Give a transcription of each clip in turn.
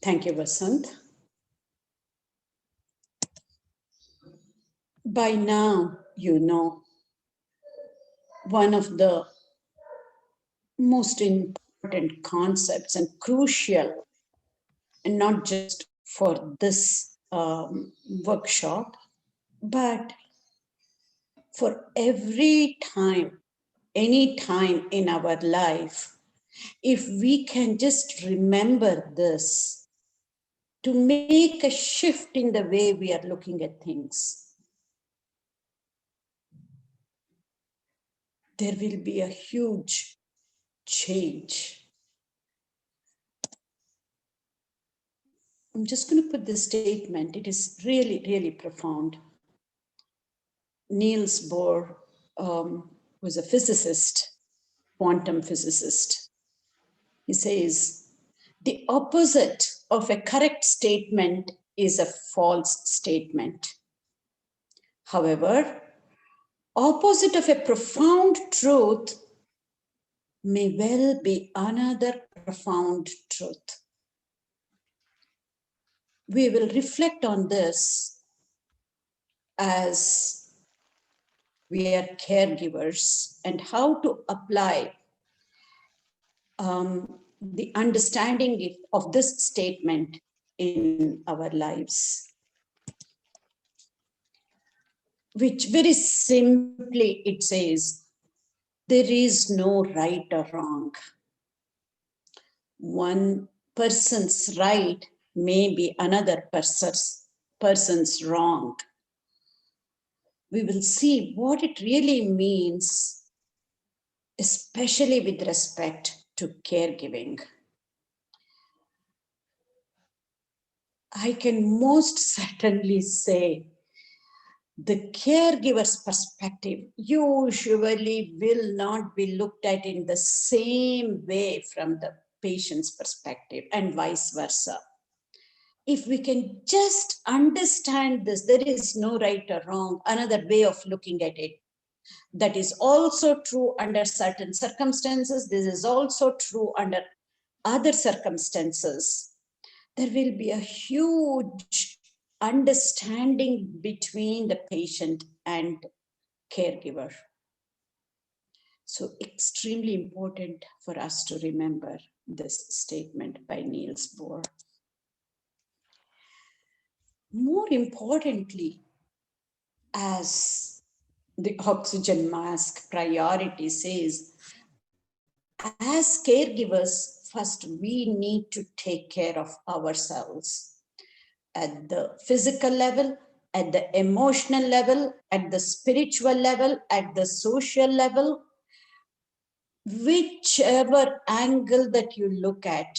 Thank you, Vasant. By now, you know, one of the most important concepts and crucial, and not just for this workshop, but for every time, any time in our life, if we can just remember this to make a shift in the way we are looking at things, there will be a huge change. I'm just going to put this statement. It is really, really profound. Niels Bohr was a physicist, quantum physicist. He says, the opposite of a correct statement is a false statement. However, opposite of a profound truth may well be another profound truth. We will reflect on this as we are caregivers and how to apply the understanding of this statement in our lives, which very simply it says, there is no right or wrong. One person's right may be another person's wrong. We will see what it really means, especially with respect to caregiving. I can most certainly say the caregiver's perspective usually will not be looked at in the same way from the patient's perspective, and vice versa. If we can just understand this, there is no right or wrong, another way of looking at it. That is also true under certain circumstances. This is also true under other circumstances. There will be a huge understanding between the patient and caregiver. So extremely important for us to remember this statement by Niels Bohr. More importantly, as the oxygen mask priority says, as caregivers, first we need to take care of ourselves at the physical level, at the emotional level, at the spiritual level, at the social level, whichever angle that you look at.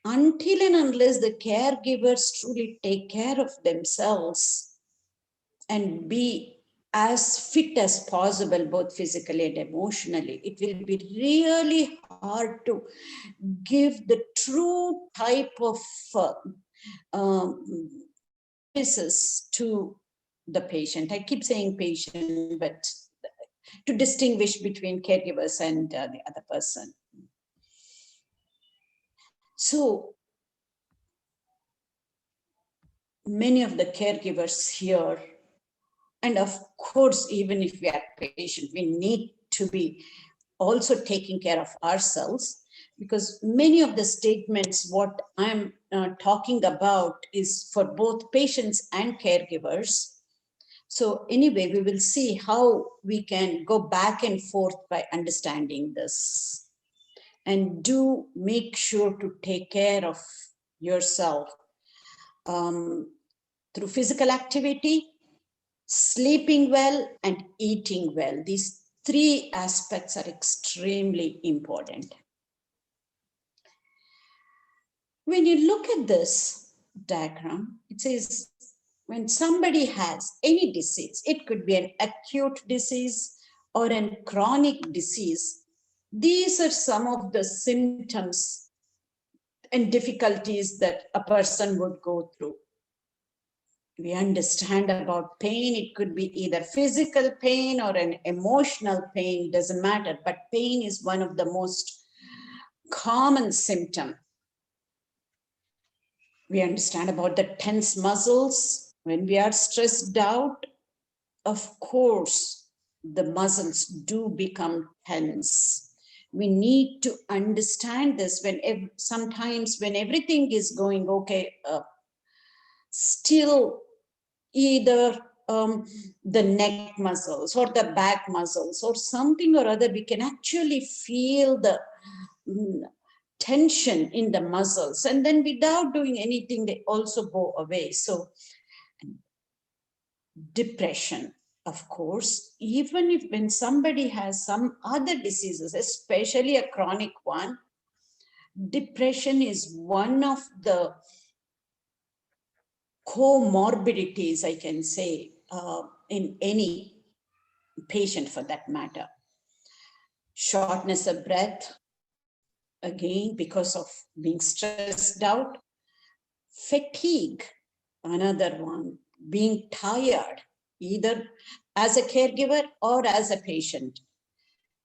Until and unless the caregivers truly take care of themselves and be as fit as possible, both physically and emotionally, it will be really hard to give the true type of services to the patient. I keep saying patient, but to distinguish between caregivers and the other person. So many of the caregivers here, and of course, even if we are patient, we need to be also taking care of ourselves, because many of the statements, what I'm talking about is for both patients and caregivers. So anyway, we will see how we can go back and forth by understanding this. And do make sure to take care of yourself through physical activity, sleeping well, and eating well. These three aspects are extremely important. When you look at this diagram, it says when somebody has any disease, it could be an acute disease or a chronic disease, these are some of the symptoms and difficulties that a person would go through. We understand about pain. It could be either physical pain or an emotional pain, doesn't matter, but pain is one of the most common symptoms. We understand about the tense muscles. When we are stressed out, of course, the muscles do become tense. We need to understand this sometimes when everything is going okay, still either the neck muscles or the back muscles or something or other, we can actually feel the mm, tension in the muscles, and then without doing anything they also go away. So depression, of course, even if when somebody has some other diseases, especially a chronic one, depression is one of the comorbidities, I can say, in any patient for that matter. Shortness of breath, again, because of being stressed out. Fatigue, another one. Being tired, either as a caregiver or as a patient.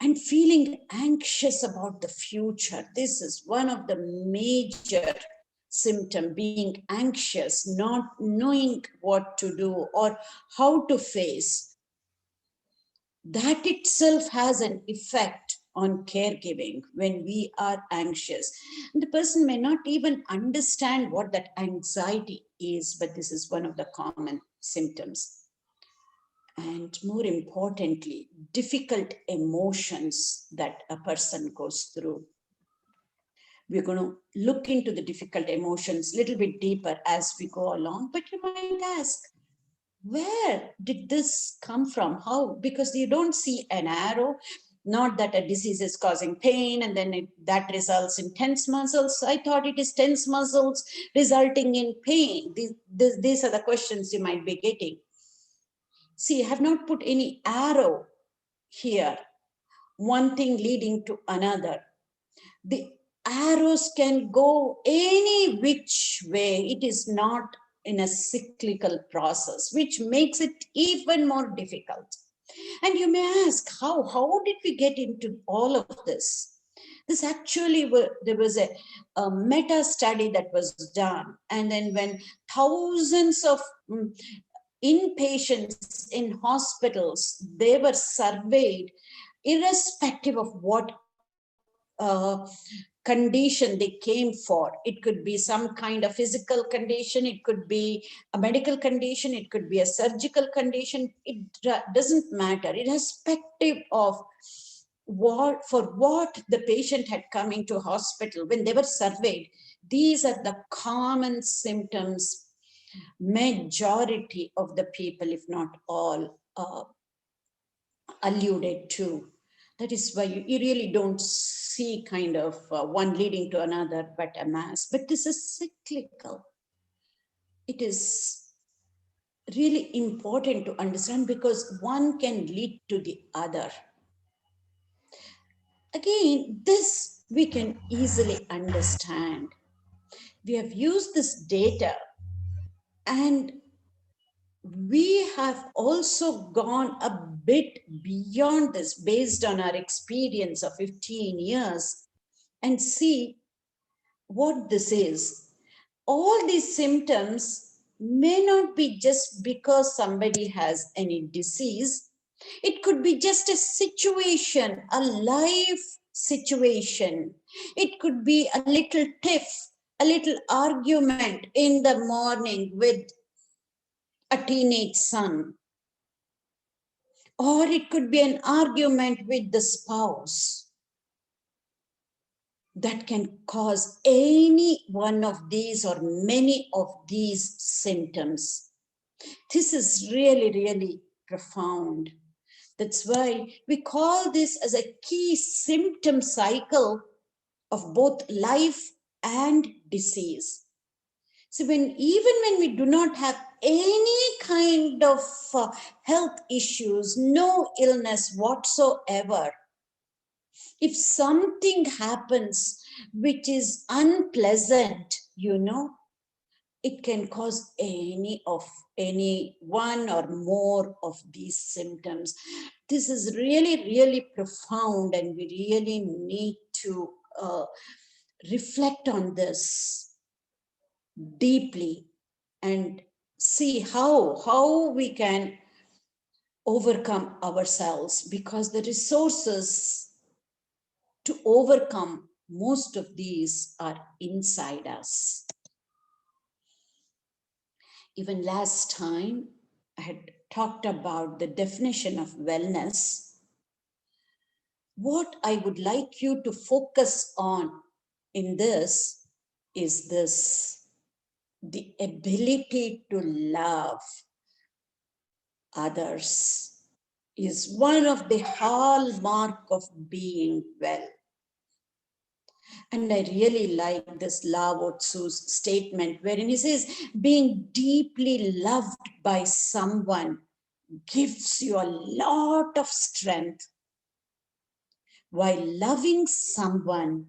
And feeling anxious about the future. This is one of the major symptom, being anxious, not knowing what to do or how to face. That itself has an effect on caregiving when we are anxious. And the person may not even understand what that anxiety is, but this is one of the common symptoms. And more importantly, difficult emotions that a person goes through. We're going to look into the difficult emotions a little bit deeper as we go along, but you might ask, where did this come from? How? Because you don't see an arrow, not that a disease is causing pain and then that results in tense muscles. I thought it is tense muscles resulting in pain. These are the questions you might be getting. See, I have not put any arrow here, one thing leading to another. The arrows can go any which way. It is not in a cyclical process, which makes it even more difficult. And you may ask, how did we get into all of this? This actually, there was a meta study that was done. And then when thousands of inpatients in hospitals, they were surveyed irrespective of what condition they came for. It could be some kind of physical condition, it could be a medical condition, it could be a surgical condition. It doesn't matter, irrespective of what the patient had come into hospital. When they were surveyed, these are the common symptoms majority of the people, if not all, alluded to. That is why you really don't see kind of one leading to another, but a mass. But this is cyclical. It is really important to understand because one can lead to the other. Again, this we can easily understand. We have used this data and we have also gone a bit beyond this based on our experience of 15 years and see what this is. All these symptoms may not be just because somebody has any disease. It could be just a situation, a life situation. It could be a little tiff, a little argument in the morning with a teenage son. Or it could be an argument with the spouse that can cause any one of these or many of these symptoms. This is really, really profound. That's why we call this as a key symptom cycle of both life and disease. So even when we do not have any kind of health issues, no illness whatsoever, if something happens which is unpleasant, it can cause any one or more of these symptoms. This is really, really profound, and we really need to reflect on this. deeply and see how we can overcome ourselves, because the resources to overcome most of these are inside us. Even last time, I had talked about the definition of wellness. What I would like you to focus on in this is this: the ability to love others is one of the hallmark of being well. And I really like this Lao Tzu's statement wherein he says, being deeply loved by someone gives you a lot of strength, while loving someone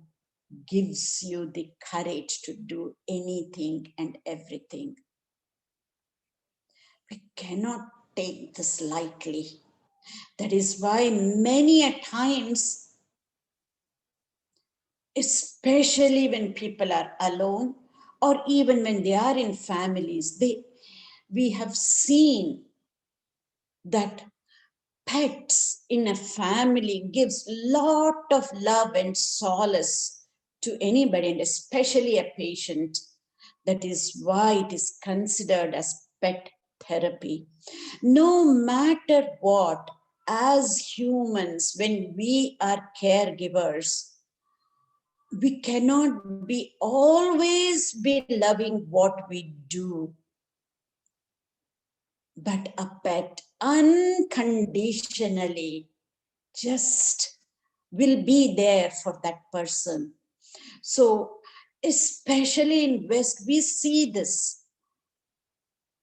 gives you the courage to do anything and everything. We cannot take this lightly. That is why many a times, especially when people are alone or even when they are in families, we have seen that pets in a family gives lot of love and solace to anybody, and especially a patient. That is why it is considered as pet therapy. No matter what, as humans, when we are caregivers, we cannot be always be loving what we do, but a pet unconditionally just will be there for that person. So especially in West, we see this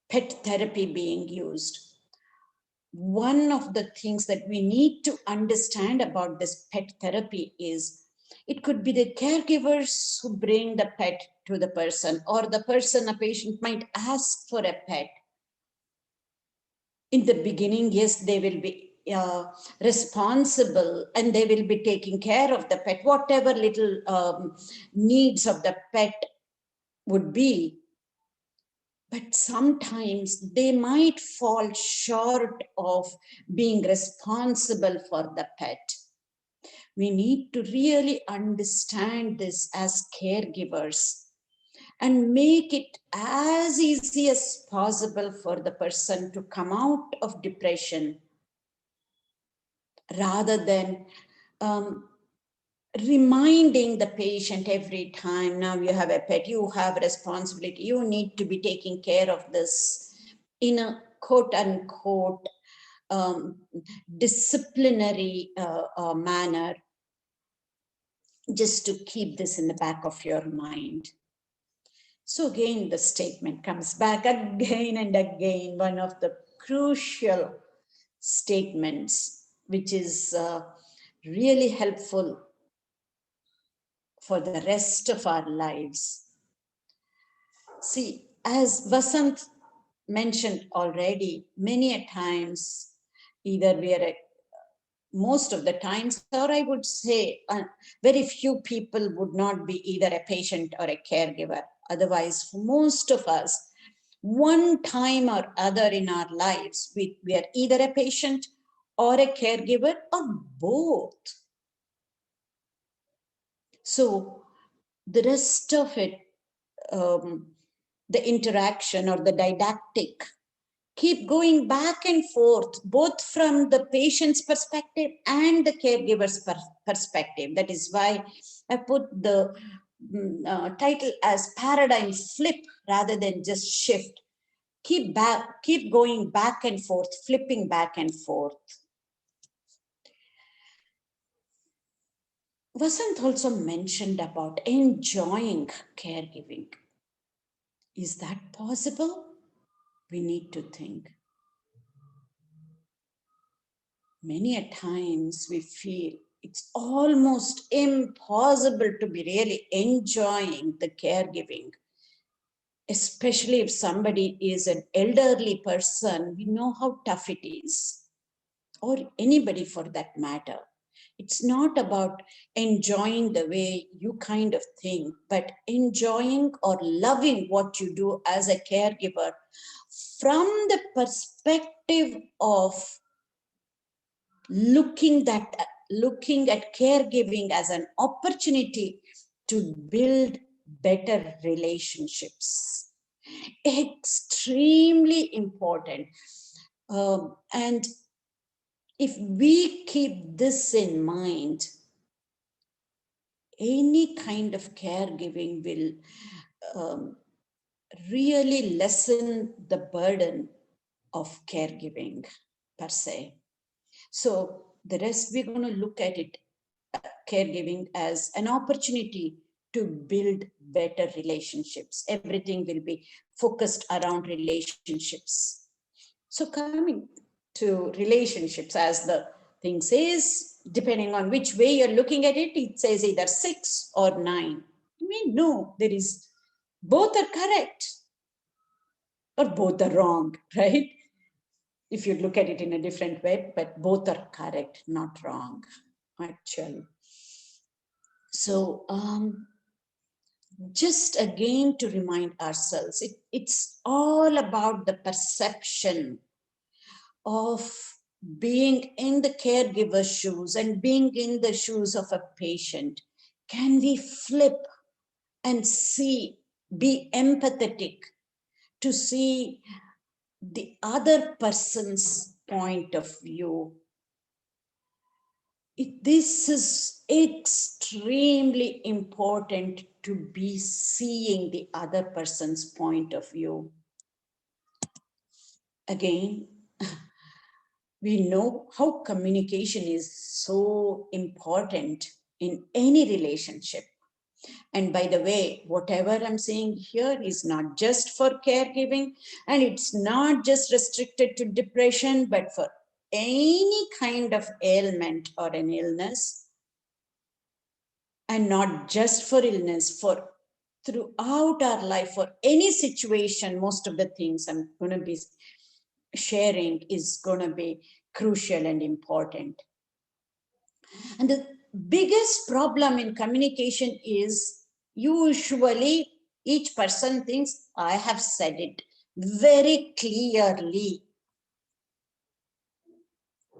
pet therapy being used. One of the things that we need to understand about this pet therapy is it could be the caregivers who bring the pet to the person, or the person, a patient, might ask for a pet. In the beginning, yes, they will be responsible and they will be taking care of the pet, whatever little needs of the pet would be. But sometimes they might fall short of being responsible for the pet. We need to really understand this as caregivers and make it as easy as possible for the person to come out of depression, rather than reminding the patient every time, now you have a pet, you have responsibility, you need to be taking care of this, in a quote unquote disciplinary manner, just to keep this in the back of your mind. So again, the statement comes back again and again, one of the crucial statements, which is really helpful for the rest of our lives. See, as Vasant mentioned already, many a times, either we are most of the times, or I would say very few people would not be either a patient or a caregiver. Otherwise, for most of us, one time or other in our lives, we are either a patient or a caregiver or both. So the rest of it, the interaction or the didactic, keep going back and forth, both from the patient's perspective and the caregiver's perspective. That is why I put the title as paradigm flip rather than just shift. Keep going back and forth, flipping back and forth. Vasant also mentioned about enjoying caregiving. Is that possible? We need to think. Many a times we feel it's almost impossible to be really enjoying the caregiving, especially if somebody is an elderly person. We know how tough it is, or anybody for that matter. It's not about enjoying the way you kind of think, but enjoying or loving what you do as a caregiver from the perspective of looking at caregiving as an opportunity to build better relationships. Extremely important. And if we keep this in mind, any kind of caregiving will really lessen the burden of caregiving per se. So the rest, we're going to look at it, caregiving, as an opportunity to build better relationships. Everything will be focused around relationships. So coming to relationships, as the thing says, depending on which way you're looking at it, it says either 6 or 9. No, both are correct or both are wrong, right? If you look at it in a different way, but both are correct, not wrong, actually. So just again to remind ourselves, it's all about the perception of being in the caregiver's shoes and being in the shoes of a patient. Can we flip and be empathetic to see the other person's point of view? This is extremely important, to be seeing the other person's point of view. Again, we know how communication is so important in any relationship. And by the way, whatever I'm saying here is not just for caregiving, and it's not just restricted to depression, but for any kind of ailment or an illness. And not just for illness, for throughout our life, for any situation. Most of the things I'm going to be sharing is going to be crucial and important. And the biggest problem in communication is usually each person thinks, I have said it very clearly.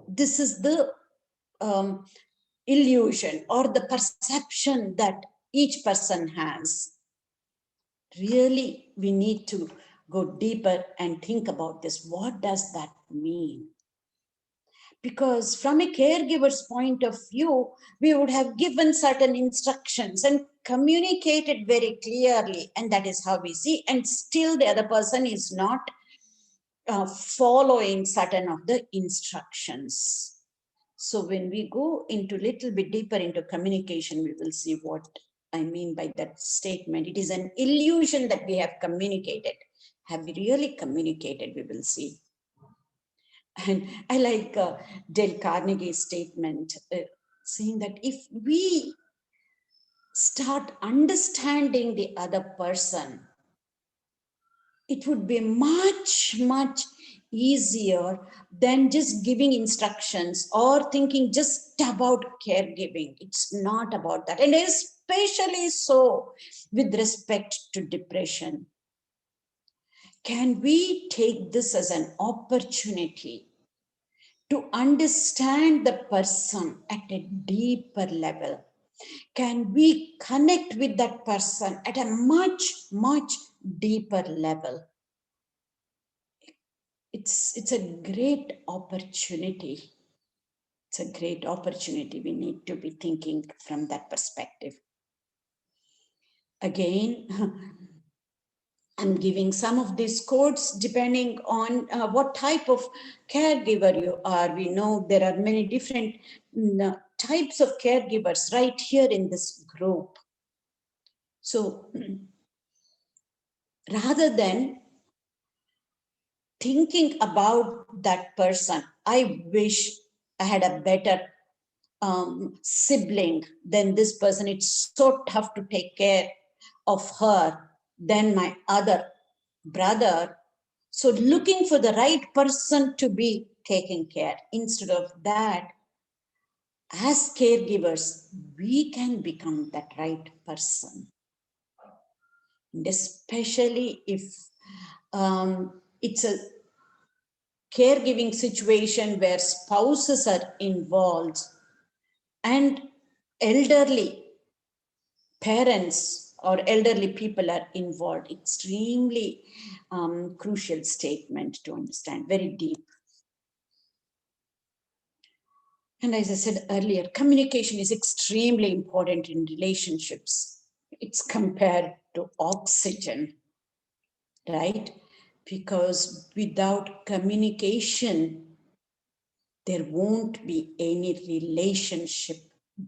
This is the illusion or the perception that each person has. Really, we need to go deeper and think about this. What does that mean? Because from a caregiver's point of view, we would have given certain instructions and communicated very clearly, and that is how we see, and still the other person is not following certain of the instructions. So when we go into a little bit deeper into communication, we will see what I mean by that statement. It is an illusion that we have communicated. Have we really communicated? We will see. And I like Dale Carnegie's statement saying that if we start understanding the other person, it would be much, much easier than just giving instructions or thinking just about caregiving. It's not about that. And especially so with respect to depression. Can we take this as an opportunity to understand the person at a deeper level? Can we connect with that person at a much, much deeper level? It's a great opportunity. It's a great opportunity. We need to be thinking from that perspective. Again, I'm giving some of these quotes depending on what type of caregiver you are. We know there are many different types of caregivers right here in this group. So rather than thinking about that person, I wish I had a better sibling than this person. It's so tough to take care of her than my other brother. So looking for the right person to be taking care. Instead of that, as caregivers, we can become that right person. And especially if it's a caregiving situation where spouses are involved and elderly parents or elderly people are involved. Extremely crucial statement to understand, very deep. And as I said earlier, communication is extremely important in relationships. It's compared to oxygen, right? Because without communication, there won't be any relationship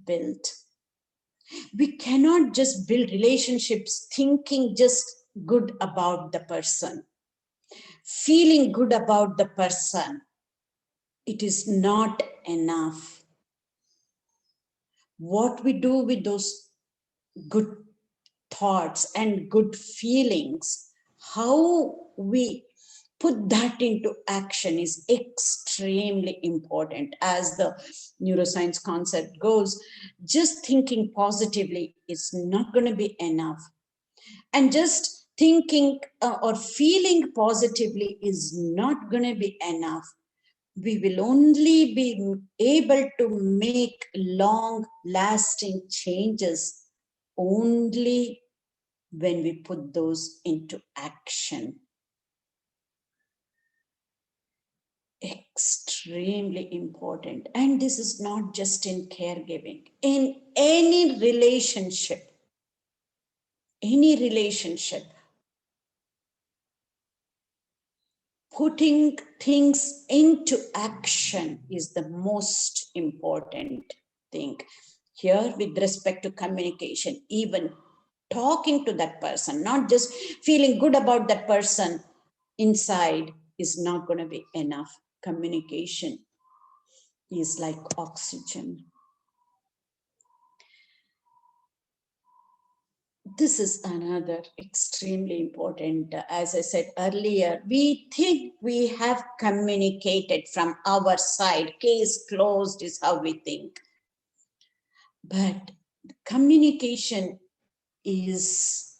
built. We cannot just build relationships thinking just good about the person, feeling good about the person. It is not enough. What we do with those good thoughts and good feelings, how we put that into action is extremely important. As the neuroscience concept goes, just thinking positively is not going to be enough. And just thinking or feeling positively is not going to be enough. We will only be able to make long lasting changes only when we put those into action. Extremely important. And this is not just in caregiving, in any relationship, putting things into action is the most important thing. Here, with respect to communication, even talking to that person, not just feeling good about that person inside, is not going to be enough. Communication is like oxygen. This is another extremely important. As I said earlier, we think we have communicated from our side. Case closed is how we think. But communication is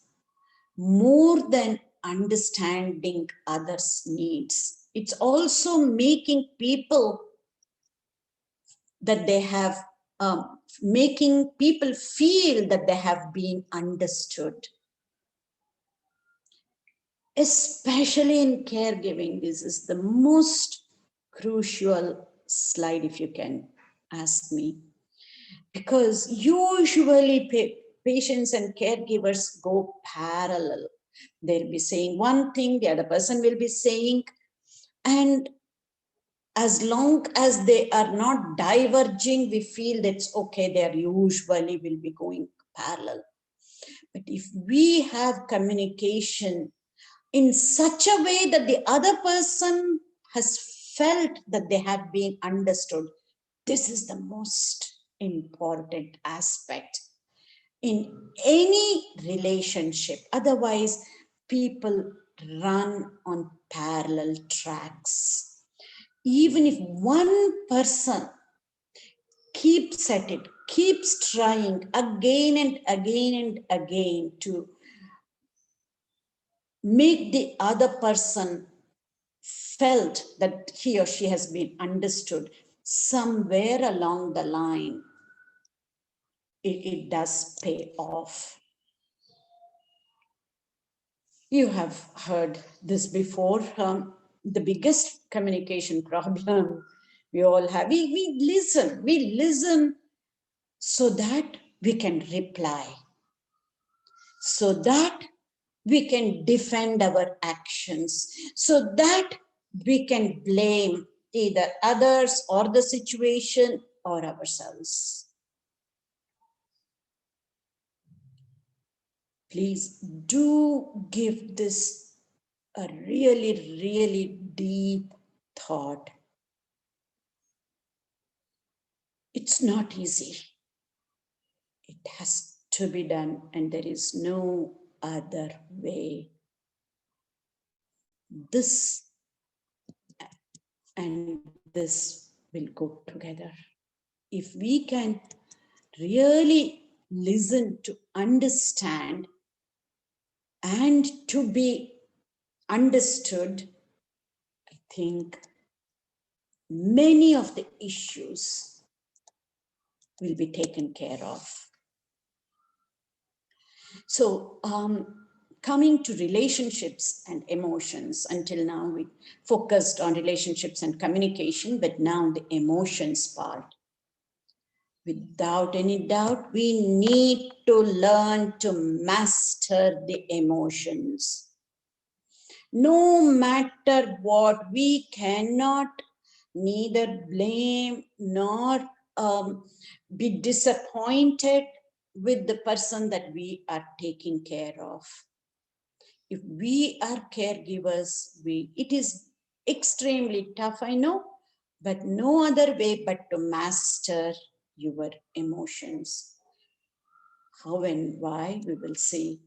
more than understanding others' needs. It's also making people that they have, making people feel that they have been understood. Especially in caregiving, this is the most crucial slide, if you can ask me, because usually patients and caregivers go parallel. They'll be saying one thing, the other person will be saying, and as long as they are not diverging, we feel that's okay, they are usually will be going parallel. But if we have communication in such a way that the other person has felt that they have been understood, this is the most important aspect in any relationship. Otherwise, people run on parallel tracks. Even if one person keeps at it, keeps trying again and again and again to make the other person felt that he or she has been understood, somewhere along the line, it does pay off. You have heard this before. The biggest communication problem we all have, we listen so that we can reply, so that we can defend our actions, so that we can blame either others or the situation or ourselves. Please do give this a really, really deep thought. It's not easy. It has to be done, and there is no other way. This and this will go together. if we can really listen to understand and to be understood, I think many of the issues will be taken care of. So, coming to relationships and emotions, until now we focused on relationships and communication, but now the emotions part. Without any doubt, we need to learn to master the emotions. No matter what, we cannot neither blame nor be disappointed with the person that we are taking care of. If we are caregivers, it is extremely tough, I know, but no other way but to master your emotions. How and why, we will see.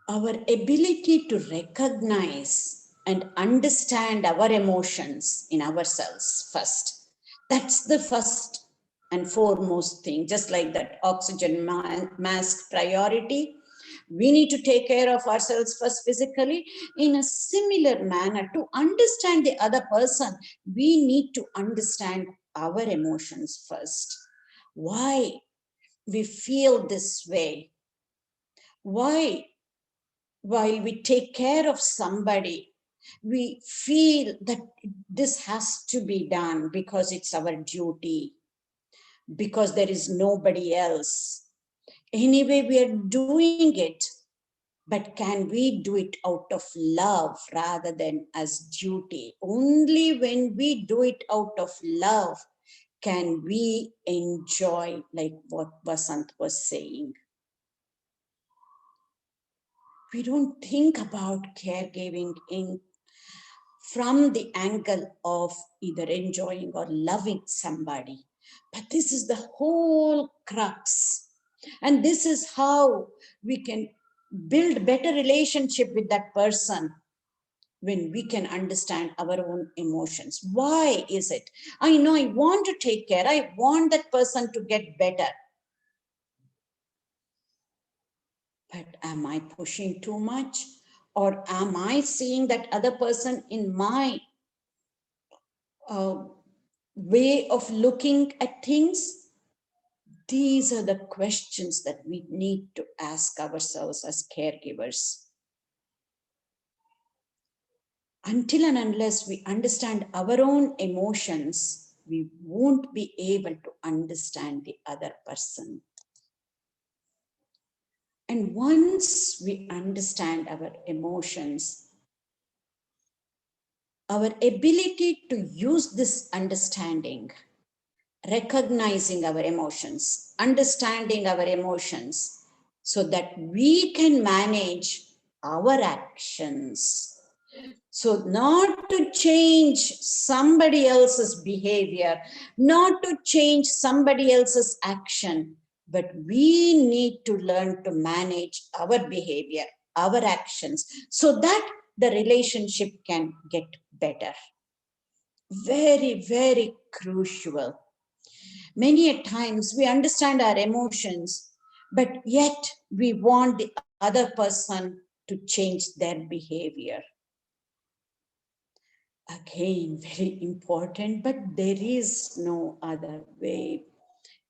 Our ability to recognize and understand our emotions in ourselves first. That's the first and foremost thing, just like that oxygen mask priority. We need to take care of ourselves first physically. In a similar manner, to understand the other person, we need to understand our emotions first. Why we feel this way? Why, while we take care of somebody, we feel that this has to be done because it's our duty, because there is nobody else. Anyway, we are doing it, but can we do it out of love rather than as duty? Only when we do it out of love can we enjoy, like what Vasant was saying. We don't think about caregiving from the angle of either enjoying or loving somebody. But this is the whole crux. And this is how we can build better relationship with that person, when we can understand our own emotions. Why is it? I know I want to take care. I want that person to get better. But am I pushing too much? Or am I seeing that other person in my way of looking at things? These are the questions that we need to ask ourselves as caregivers. Until and unless we understand our own emotions, we won't be able to understand the other person. And once we understand our emotions, our ability to use this understanding, recognizing our emotions, understanding our emotions, so that we can manage our actions. So, not to change somebody else's behavior, not to change somebody else's action, but we need to learn to manage our behavior, our actions, so that the relationship can get better. Very, very crucial. Many a times we understand our emotions, but yet we want the other person to change their behavior. Again, very important, but there is no other way.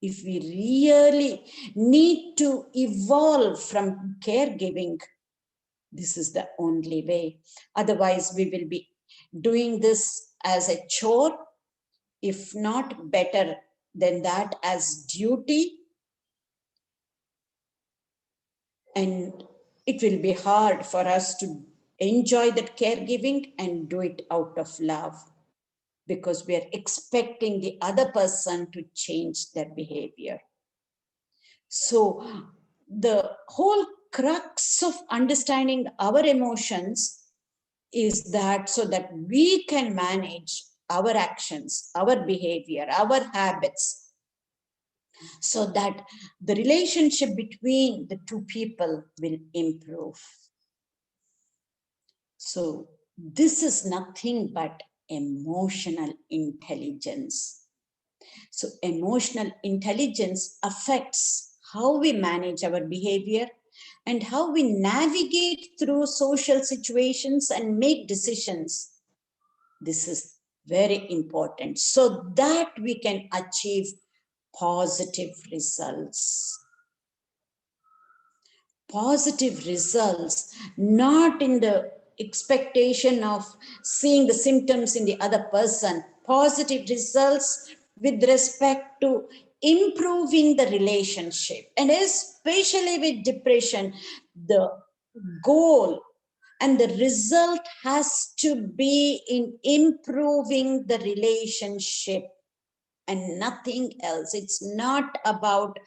If we really need to evolve from caregiving, this is the only way. Otherwise, we will be doing this as a chore, if not better than that, as duty. And it will be hard for us to enjoy that caregiving and do it out of love, because we are expecting the other person to change their behavior. So the whole crux of understanding our emotions is that so that we can manage our actions, our behavior, our habits, so that the relationship between the two people will improve. So This is nothing but emotional intelligence. So emotional intelligence affects how we manage our behavior and how we navigate through social situations and make decisions. This is very important so that we can achieve positive results. Positive results, not in the expectation of seeing the symptoms in the other person. Positive results with respect to improving the relationship, and especially with depression, the goal and the result has to be in improving the relationship and nothing else. It's not about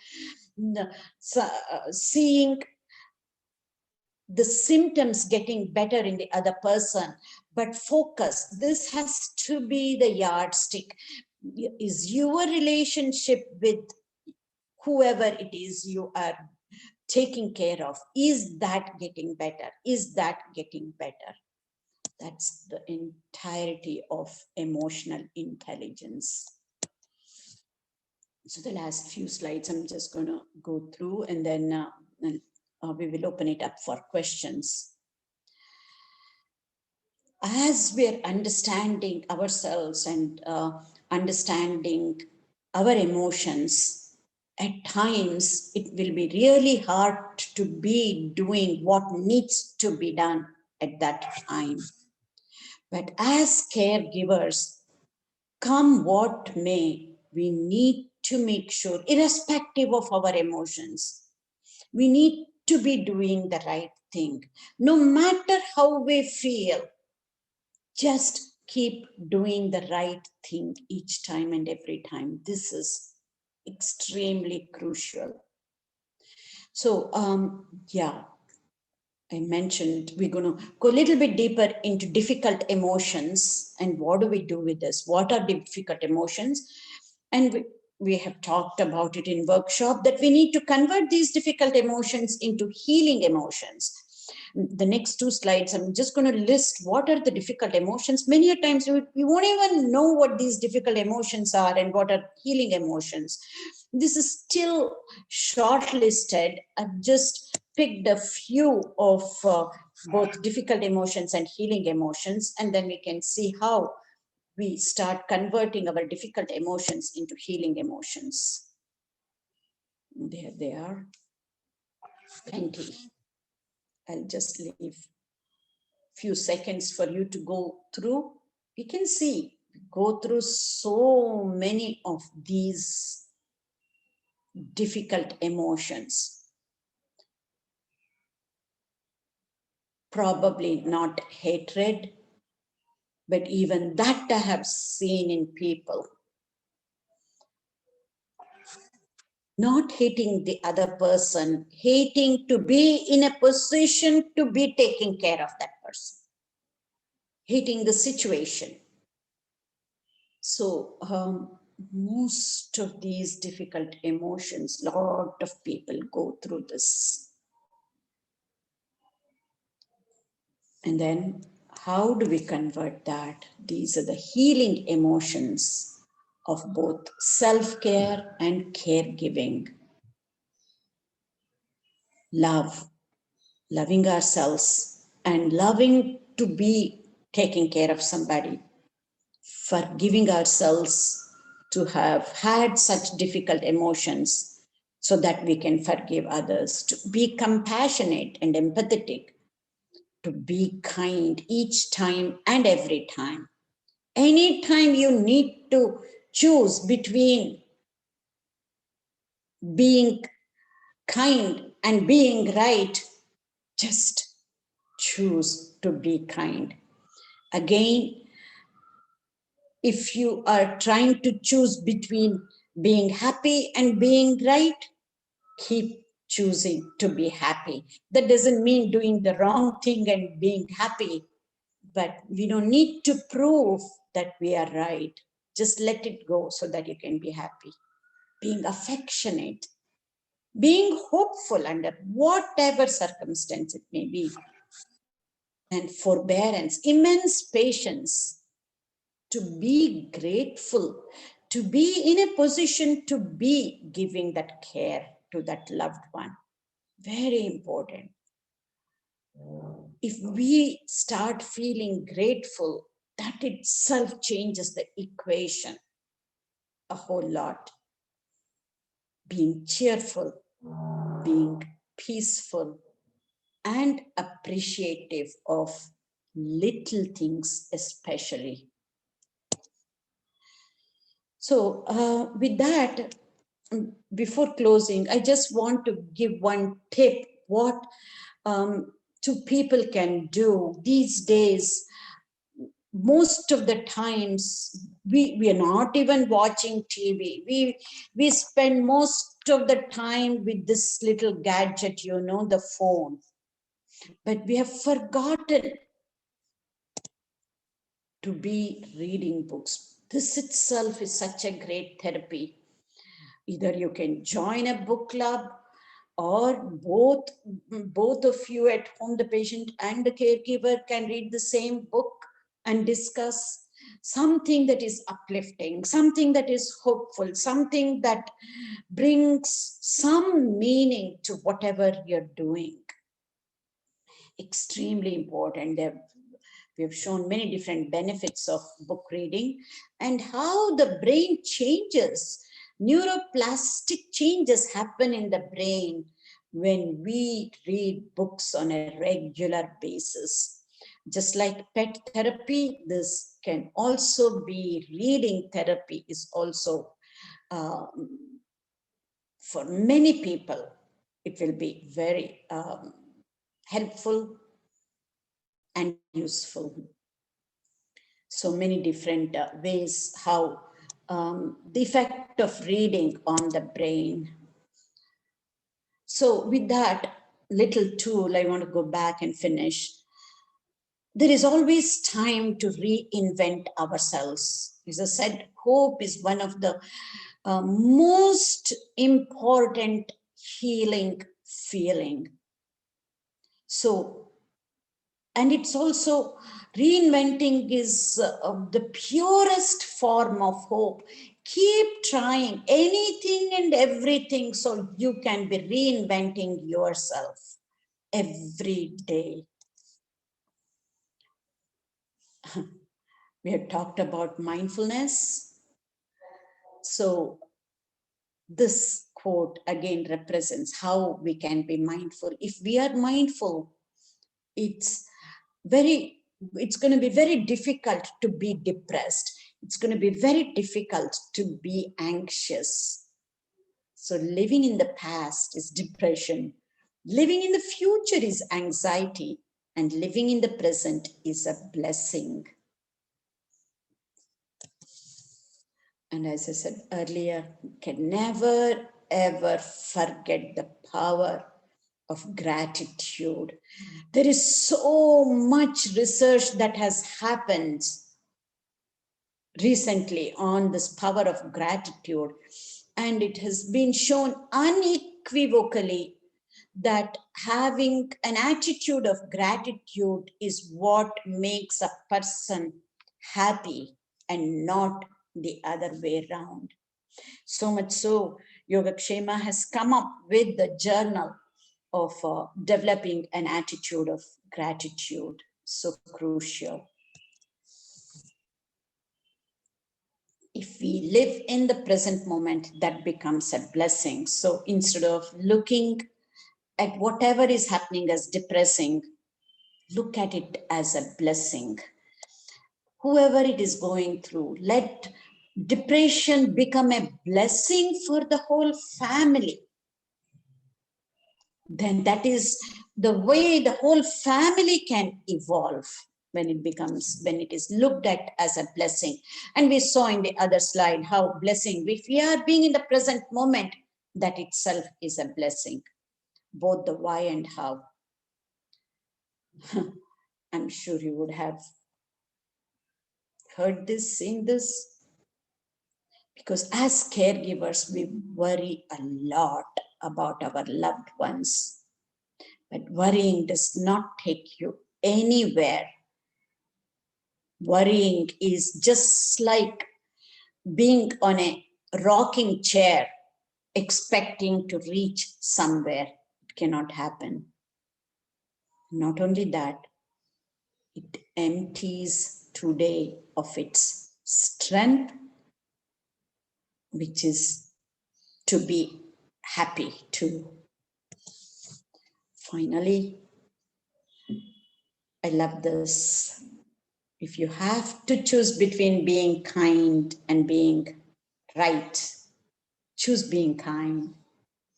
seeing the symptoms getting better in the other person, but focus. This has to be the yardstick. Is your relationship with whoever it is you are taking care of, is that getting better? Is that getting better? That's the entirety of emotional intelligence. So the last few slides I'm just going to go through, and then we will open it up for questions. As we're understanding ourselves and understanding our emotions, at times it will be really hard to be doing what needs to be done at that time. But as caregivers, come what may, we need to make sure, irrespective of our emotions, we need to be doing the right thing. No matter how we feel, just keep doing the right thing each time and every time. This is extremely crucial. So, yeah, I mentioned we're going to go a little bit deeper into difficult emotions and what do we do with this? What are difficult emotions? And we have talked about it in workshop that we need to convert these difficult emotions into healing emotions. The next two slides, I'm just going to list what are the difficult emotions. Many a times we won't even know what these difficult emotions are and what are healing emotions. This is still shortlisted. I've just picked a few of both difficult emotions and healing emotions, and then we can see how we start converting our difficult emotions into healing emotions. There they are. Plenty. I'll just leave few seconds for you to go through. You can see, go through so many of these difficult emotions. Probably not hatred, but even that I have seen in people. Not hating the other person, hating to be in a position to be taking care of that person, hating the situation. So most of these difficult emotions, lot of people go through this. And then how do we convert that? These are the healing emotions of both self-care and caregiving. Love, loving ourselves and loving to be taking care of somebody, forgiving ourselves to have had such difficult emotions so that we can forgive others, to be compassionate and empathetic, to be kind each time and every time. Anytime you need to choose between being kind and being right, just choose to be kind. Again, if you are trying to choose between being happy and being right, keep choosing to be happy. That doesn't mean doing the wrong thing and being happy, but we don't need to prove that we are right. Just let it go so that you can be happy. Being affectionate, being hopeful under whatever circumstance it may be. and forbearance, immense patience, to be grateful, to be in a position to be giving that care to that loved one. Very important. If we start feeling grateful, that itself changes the equation a whole lot. Being cheerful, being peaceful, and appreciative of little things especially. So with that, before closing, I just want to give one tip what two people can do these days. Most of the times we are not even watching TV. We spend most of the time with this little gadget, you know, the phone. But we have forgotten to be reading books. This itself is such a great therapy. Either you can join a book club, or both of you at home, the patient and the caregiver, can read the same book and discuss something that is uplifting, something that is hopeful, something that brings some meaning to whatever you're doing. Extremely important. We have shown many different benefits of book reading and how the brain changes. Neuroplastic changes happen in the brain when we read books on a regular basis. Just like pet therapy, this can also be reading therapy, is also for many people, it will be very helpful and useful. So many different ways how the effect of reading on the brain. So with that little tool, I want to go back and finish. There is always time to reinvent ourselves. As I said, hope is one of the most important healing feeling. So, and it's also reinventing is the purest form of hope. Keep trying anything and everything so you can be reinventing yourself every day. We have talked about mindfulness. So this quote again represents how we can be mindful. If we are mindful, it's going to be very difficult to be depressed. It's going to be very difficult to be anxious. So living in the past is depression. Living in the future is anxiety. And living in the present is a blessing. And as I said earlier, you can never, ever forget the power of gratitude. There is so much research that has happened recently on this power of gratitude, and it has been shown unequivocally that having an attitude of gratitude is what makes a person happy and not the other way around. So much so, YogaKshema has come up with the journal of developing an attitude of gratitude. So crucial. If we live in the present moment, that becomes a blessing. So instead of looking at whatever is happening as depressing, look at it as a blessing. Whoever it is going through, let depression become a blessing for the whole family. Then that is the way the whole family can evolve, when it is looked at as a blessing. And we saw in the other slide how blessing, if we are being in the present moment, that itself is a blessing, both the why and how. I'm sure you would have heard this, seen this, because as caregivers, we worry a lot about our loved ones. But worrying does not take you anywhere. Worrying is just like being on a rocking chair, expecting to reach somewhere. It cannot happen. Not only that, it empties today of its strength, which is to be happy too. Finally, I love this. If you have to choose between being kind and being right, choose being kind,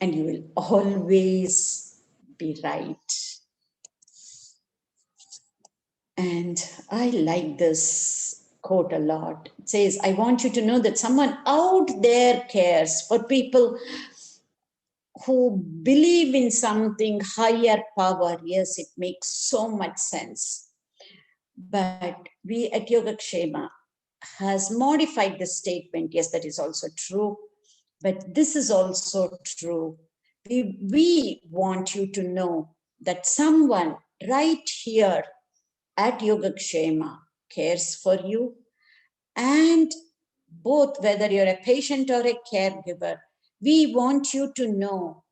and you will always be right. And I like this quote a lot. It says, I want you to know that someone out there cares for people who believe in something higher power. Yes, it makes so much sense. But we at YogaKshema has modified the statement. Yes, that is also true. But this is also true. We want you to know that someone right here at YogaKshema cares for you. And both, whether you're a patient or a caregiver, we want you to know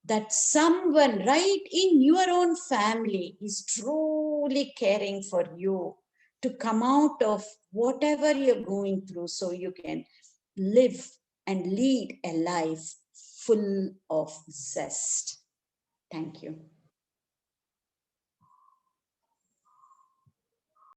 that someone right in your own family is truly caring for you to come out of whatever you're going through so you can live and lead a life full of zest. Thank you.